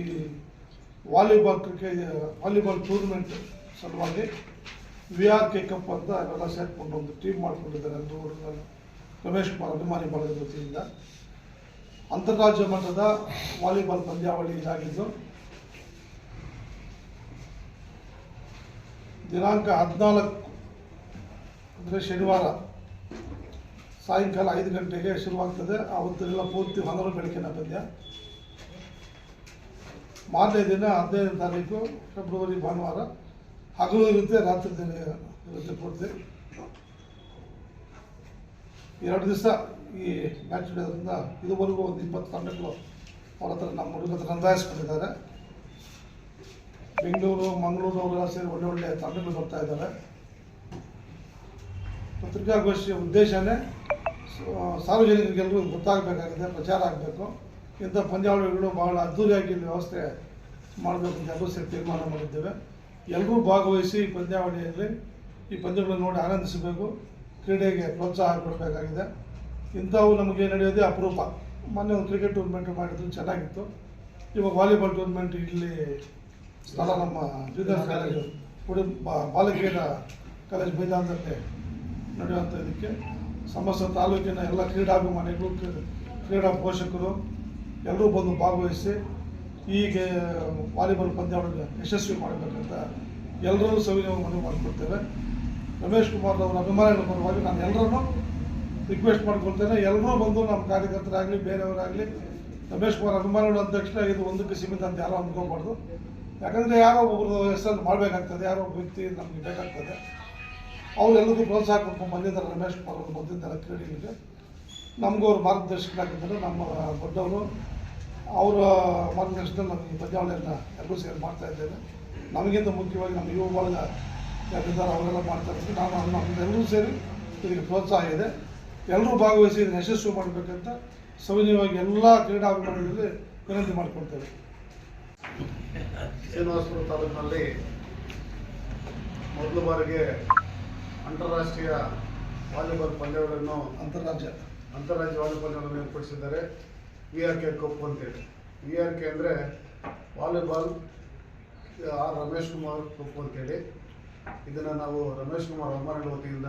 ಈ volleyball tournament ಸಲುವಾಗಿ VRK cup ಅಂತ ಎಲ್ಲ ಸೇರ್ಕೊಂಡು ಒಂದು ಟೀಮ್ ಮಾಡ್ಕೊಂಡಿದ್ದಾರೆ. ಅದು ರಮೇಶ್ ಕುಮಾರ್ ಅಭಿಮಾನಿ ಬಳಗದ ವತಿಯಿಂದ ಅಂತಾರಾಜ್ಯ ಮಟ್ಟದ ವಾಲಿಬಾಲ್ ಪಂದ್ಯಾವಳಿ ಇದಾಗಿದ್ದು ದಿನಾಂಕ 14 ಅಂದರೆ ಶನಿವಾರ ಸಾಯಂಕಾಲ 5 ಗಂಟೆಗೆ ಶುರುವಾಗ್ತದೆ. ಅವತ್ತೆಲ್ಲ ಪೂರ್ತಿ 12 ಬೆಳಕಿನ ಪಂದ್ಯ. ಮಾರನೇ ದಿನ 15ನೇ ತಾರೀಕು ಫೆಬ್ರವರಿ ಭಾನುವಾರ ಹಗಲು ಇರುತ್ತೆ, ರಾತ್ರಿ ದಿನ ಇರುತ್ತೆ ಪೂರ್ತಿ. 2 ದಿವಸ ಈ ಮ್ಯಾಚ್ ನಡೆಯೋದ್ರಿಂದ ಇದುವರೆಗೂ ಒಂದು 20 ತಂಡಗಳು ಅವ್ರ ಹತ್ರ ನಮ್ಮ ಹುಡುಗ ಹತ್ರ ನೋಂದಾಯಿಸ್ಕೊಂಡಿದ್ದಾರೆ. ಬೆಂಗಳೂರು, ಮಂಗಳೂರು ಅವರೆಲ್ಲ ಸೇರಿ ಒಳ್ಳೆ ತಂಡಗಳು ಬರ್ತಾ ಇದ್ದಾರೆ. ಪತ್ರಿಕಾಗೋಷ್ಠಿಯ ಉದ್ದೇಶನೇ ಸಾರ್ವಜನಿಕರಿಗೆಲ್ಲರೂ ಗೊತ್ತಾಗಬೇಕಾಗಿದೆ, ಪ್ರಚಾರ ಆಗಬೇಕು. ಇಂಥ ಪಂದ್ಯಾವಳಿಗಳು ಬಹಳ ಅದ್ದೂರಿಯಾಗಿ ಇಲ್ಲಿ ವ್ಯವಸ್ಥೆ ಮಾಡಬೇಕು ಅಂತ ಎಲ್ಲರೂ ಸೇರಿ ತೀರ್ಮಾನ ಮಾಡಿದ್ದೇವೆ. ಎಲ್ಲರೂ ಭಾಗವಹಿಸಿ ಈ ಪಂದ್ಯಾವಳಿಯಲ್ಲಿ ಈ ಪಂದ್ಯಗಳನ್ನು ನೋಡಿ ಆನಂದಿಸಬೇಕು, ಕ್ರೀಡೆಗೆ ಪ್ರೋತ್ಸಾಹ ಕೊಡಬೇಕಾಗಿದೆ. ಇಂಥವು ನಮಗೆ ನಡೆಯೋದೇ ಅಪರೂಪ. ಮೊನ್ನೆ ಒಂದು ಕ್ರಿಕೆಟ್ ಟೂರ್ನಮೆಂಟ್ ಮಾಡಿದ್ರು, ಚೆನ್ನಾಗಿತ್ತು. ಇವಾಗ ವಾಲಿಬಾಲ್ ಟೂರ್ನಮೆಂಟ್ ಇಲ್ಲಿ ಸ್ಥಳ ನಮ್ಮ ಜೂನಿಯರ್ ಕಾಲೇಜು ಬಾಲಕಿಯರ ಕಾಲೇಜ್ ಮೈದಾನದಲ್ಲಿ ನಡೆಯುವಂಥ ಇದಕ್ಕೆ ಸಮಸ್ತ ತಾಲೂಕಿನ ಎಲ್ಲ ಕ್ರೀಡಾಭಿಮಾನಿಗಳು, ಕ್ರೀಡಾ ಪೋಷಕರು ಎಲ್ಲರೂ ಬಂದು ಭಾಗವಹಿಸಿ ಹೀಗೆ ವಾಲಿಬಾಲ್ ಪಂದ್ಯಾವಳಿಗೆ ಯಶಸ್ವಿ ಮಾಡಬೇಕಂತ ಎಲ್ಲರೂ ಸವಿನಯ ಮನವಿ ಮಾಡಿಕೊಡ್ತೇವೆ. ರಮೇಶ್ ಕುಮಾರ್ ಅವರ ಅಭಿಮಾನಿಗಳ ಪರವಾಗಿ ನಾನು ಎಲ್ಲರನ್ನೂ ರಿಕ್ವೆಸ್ಟ್ ಮಾಡ್ಕೊಳ್ತೇನೆ, ಎಲ್ಲರೂ ಬಂದು ನಮ್ಮ ಕಾರ್ಯಕರ್ತರಾಗಲಿ ಬೇರೆಯವರಾಗಲಿ ರಮೇಶ್ ಕುಮಾರ್ ಅಭಿಮಾನಿಗಳು ಅಂದ ತಕ್ಷಣ ಇದು ಒಂದಕ್ಕೆ ಸೀಮಿತ ಅಂತ ಯಾರೋ ಅಂದ್ಕೋಬಾರ್ದು. ಯಾಕಂದರೆ ಯಾರೋ ಒಬ್ಬರು ಹೆಸರಲ್ಲಿ ಮಾಡಬೇಕಾಗ್ತದೆ, ಯಾರೋ ಒಬ್ಬ ವ್ಯಕ್ತಿ ನಮಗೆ ಬೇಕಾಗ್ತದೆ. ಅವರೆಲ್ಲರಿಗೂ ಪ್ರೋತ್ಸಾಹ ಕೊಡ್ಕೊಂಡು ಬಂದಿದ್ದಾರೆ. ರಮೇಶ್ ಕುಮಾರ್ ಅವರು ಬಂದಿದ್ದಾರೆ ಕ್ರೀಡೆಗಳಿಗೆ, ನಮಗೂ ಅವ್ರು ಮಾರ್ಗದರ್ಶಕರಾಗಿದ್ದಾರೆ. ನಮ್ಮ ದೊಡ್ಡವರು ಅವರ ಮಾರ್ಗದರ್ಶನದಲ್ಲಿ ನಮಗೆ ಪಂದ್ಯಾವಳಿಯನ್ನು ಎಲ್ಲರೂ ಸೇರಿ ಮಾಡ್ತಾ ಇದ್ದೇವೆ. ನಮಗಿಂತ ಮುಖ್ಯವಾಗಿ ನಮ್ಮ ಯುವ ಬಳಗ ಯಾರಿದ್ದಾರೆ ಅವರೆಲ್ಲ ಮಾಡ್ತಾ ಇದ್ದೀವಿ. ನಮ್ಮೆಲ್ಲರೂ ಸೇರಿ ಇದಕ್ಕೆ ಪ್ರೋತ್ಸಾಹ ಇದೆ. ಎಲ್ಲರೂ ಭಾಗವಹಿಸಿ ಇದನ್ನು ಯಶಸ್ವಿ ಮಾಡಬೇಕಂತ ಸವಿನಯವಾಗಿ ಎಲ್ಲ ಕ್ರೀಡಾಭಿಮಾನಿಗಳಲ್ಲಿ ವಿನಂತಿ ಮಾಡಿಕೊಳ್ತೇವೆ. ಶ್ರೀನಿವಾಸಪುರ ತಾಲೂಕಿನಲ್ಲಿ ಮೊದಲ ಬಾರಿಗೆ ಅಂತಾರಾಷ್ಟ್ರೀಯ ವಾಲಿಬಾಲ್ ಪಂದ್ಯಗಳನ್ನು ಅಂತಾರಾಜ್ಯ ವಾಲಿಬಾಲ್ ಪಂದ್ಯಗಳನ್ನು ಏರ್ಪಡಿಸಿದ್ದಾರೆ. VRK ಕಪ್ ಅಂತೇಳಿ. VRK ಅಂದರೆ volleyball R Ramesh Kumar cup ಅಂತೇಳಿ. ಇದನ್ನು ನಾವು ರಮೇಶ್ ಕುಮಾರ್ ಅಭಿಮಾನಿಗಳ ವತಿಯಿಂದ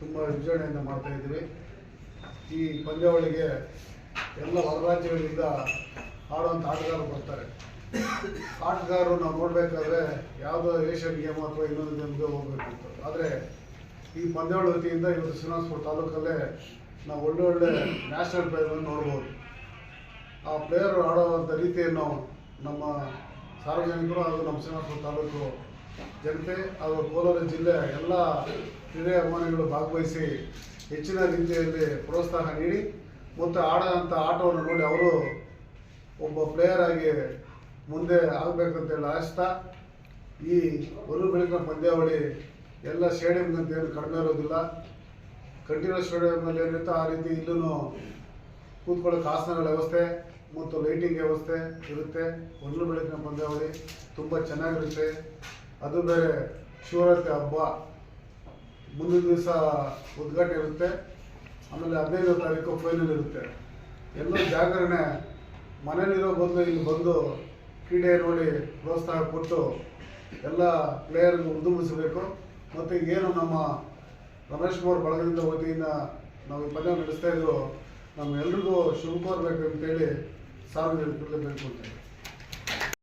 ತುಂಬ ವಿಜೃಂಭಣೆಯಿಂದ ಮಾಡ್ತಾ ಇದ್ದೀವಿ. ಈ ಪಂದ್ಯಾವಳಿಗೆ ಎಲ್ಲ ಹೊರ ರಾಜ್ಯಗಳಿಂದ ಆಡುವಂಥ ಆಟಗಾರರು ಬರ್ತಾರೆ. ಆಟಗಾರರು ನಾವು ನೋಡಬೇಕಾದ್ರೆ ಯಾವುದೋ ಏಷ್ಯನ್ ಗೇಮ್ ಅಥವಾ ಇನ್ನೊಂದು ಗೇಮ್ಗೆ ಹೋಗಬೇಕಿತ್ತು. ಆದರೆ ಈ ಪಂದ್ಯಾವಳಿ ವತಿಯಿಂದ ಇವತ್ತು ಶ್ರೀನಿವಾಸಪುರ ತಾಲೂಕಲ್ಲೇ ನಾವು ಒಳ್ಳೊಳ್ಳೆ ನ್ಯಾಷನಲ್ ಪ್ಲೇಯರ್ಗಳನ್ನು ನೋಡ್ಬೋದು. ಆ ಪ್ಲೇಯರ್ ಆಡುವಂಥ ರೀತಿಯನ್ನು ನಮ್ಮ ಸಾರ್ವಜನಿಕರು ಹಾಗೂ ನಮ್ಮ ಶ್ರೀನಿವಾಸಪುರ ತಾಲೂಕು ಜನತೆ ಹಾಗೂ ಕೋಲಾರ ಜಿಲ್ಲೆ ಎಲ್ಲ ಕ್ರೀಡೆ ಅಭಿಮಾನಿಗಳು ಭಾಗವಹಿಸಿ ಹೆಚ್ಚಿನ ರೀತಿಯಲ್ಲಿ ಪ್ರೋತ್ಸಾಹ ನೀಡಿ ಮತ್ತು ಆಡೋಂಥ ಆಟವನ್ನು ನೋಡಿ ಅವರು ಒಬ್ಬ ಪ್ಲೇಯರ್ ಆಗಿ ಮುಂದೆ ಆಗಬೇಕಂತೇಳಿ ಆಶಿಸ್ತಾ, ಈ ಒಂದು ಬೆಳಕಿನ ಪಂದ್ಯಾವಳಿ ಎಲ್ಲ ಸ್ಟೇಡಿಯಂಗಂತ ಏನು ಕಡಿಮೆ ಇರೋದಿಲ್ಲ. ಕಂಟಿನ್ಯೂಸ್ ಸ್ಟೇಡಿಯಂನಲ್ಲಿ ಏನಿರುತ್ತೆ ಆ ರೀತಿ ಇಲ್ಲೂ ಕೂತ್ಕೊಳ್ಳೋಕೆ ಆಸನಗಳ ವ್ಯವಸ್ಥೆ ಮತ್ತು ಲೈಟಿಂಗ್ ವ್ಯವಸ್ಥೆ ಇರುತ್ತೆ. ಒಂದು ಬೆಳಕಿನ ಪಂದ್ಯಾವಳಿ ತುಂಬ ಚೆನ್ನಾಗಿರುತ್ತೆ. ಅದು ಬೇರೆ ಶಿವರಾತ್ರಿ ಹಬ್ಬ ಮುಂದಿನ ದಿವಸ ಉದ್ಘಾಟನೆ ಇರುತ್ತೆ. ಆಮೇಲೆ 15ನೇ ತಾರೀಕು ಫೈನಲ್ ಇರುತ್ತೆ. ಎಲ್ಲ ಜಾಗರಣೆ ಮನೇಲಿರೋ ಬದಲು ಇಲ್ಲಿ ಬಂದು ಕ್ರೀಡೆ ನೋಡಿ ಪ್ರೋತ್ಸಾಹ ಕೊಟ್ಟು ಎಲ್ಲ ಪ್ಲೇಯರ್ಗೆ ಉದ್ಯಮಿಸಬೇಕು. ಮತ್ತು ಏನು ನಮ್ಮ ರಮೇಶ್ ಕುಮಾರ್ ಬಳಗದಿಂದ ವತಿಯಿಂದ ನಾವು ಈ ಪಂದ್ಯ ನಡೆಸ್ತಾ ಇದ್ರು, ನಮ್ಮೆಲ್ರಿಗೂ ಶುಭ ಕೋರಬೇಕು ಅಂತೇಳಿ ಸಾರ್ವಜನಿಕರಿಗೆ ಬೇಡ್ಕೊಳ್ತೇವೆ.